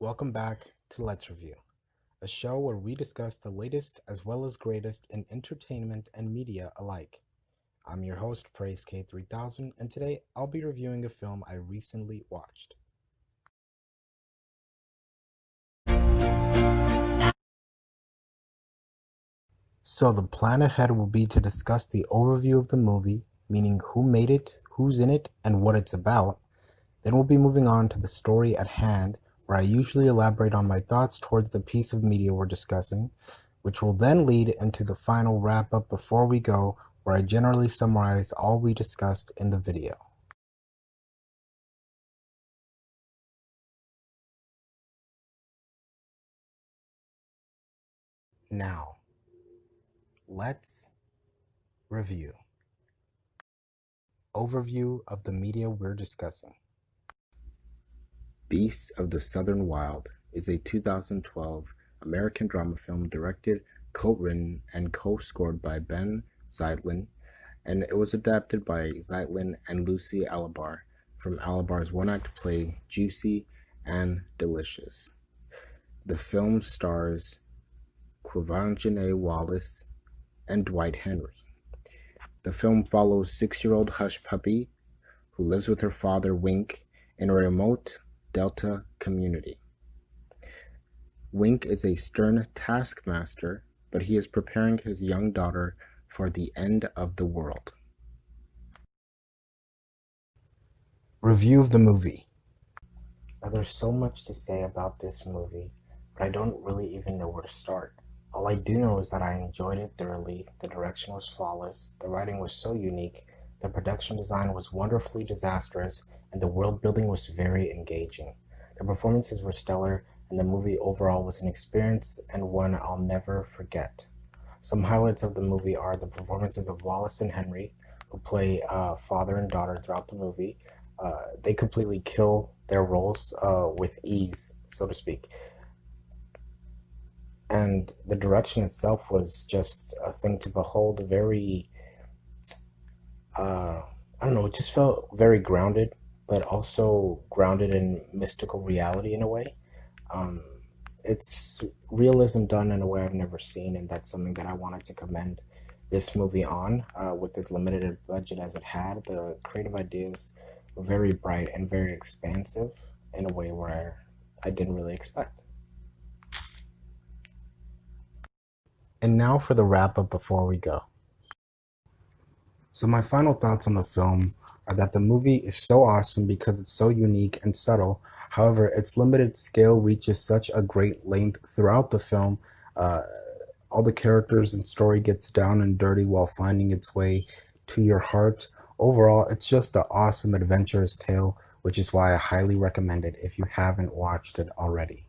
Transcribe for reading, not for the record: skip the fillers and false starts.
Welcome back to Let's Review, a show where we discuss the latest as well as greatest in entertainment and media alike. I'm your host, PraiseK3000, and today I'll be reviewing a film I recently watched. So the plan ahead will be to discuss the overview of the movie, meaning who made it, who's in it, and what it's about. Then we'll be moving on to the story at hand, where I usually elaborate on my thoughts towards the piece of media we're discussing, which will then lead into the final wrap-up before we go, where I generally summarize all we discussed in the video. Now, let's review. Overview of the media we're discussing. Beasts of the Southern Wild is a 2012 American drama film directed, co-written, and co-scored by Benh Zeitlin, and it was adapted by Zeitlin and Lucy Alibar from Alibar's one-act play Juicy and Delicious. The film stars Quvenzhane Wallis and Dwight Henry. The film follows 6-year-old hushpuppy who lives with her father Wink in a remote Delta community. Wink is a stern taskmaster, but he is preparing his young daughter for the end of the world. Review of the movie. Now, there's so much to say about this movie, but I don't really even know where to start. All I do know is that I enjoyed it thoroughly, the direction was flawless, the writing was so unique, the production design was wonderfully disastrous, and the world building was very engaging. The performances were stellar, and the movie overall was an experience and one I'll never forget. Some highlights of the movie are the performances of Wallis and Henry, who play father and daughter throughout the movie. They completely kill their roles with ease, so to speak. And the direction itself was just a thing to behold, very, I don't know, it just felt very grounded, but also grounded in mystical reality in a way. Um, it's realism done in a way I've never seen, and that's something that I wanted to commend this movie on. With as limited a budget as it had, the creative ideas were very bright and very expansive in a way where I didn't really expect. And now for the wrap up before we go. So my final thoughts on the film are that the movie is so awesome because it's so unique and subtle. However, its limited scale reaches such a great length throughout the film. Uh, all the characters and story gets down and dirty while finding its way to your heart. Overall, it's just an awesome adventurous tale, which is why I highly recommend it if you haven't watched it already.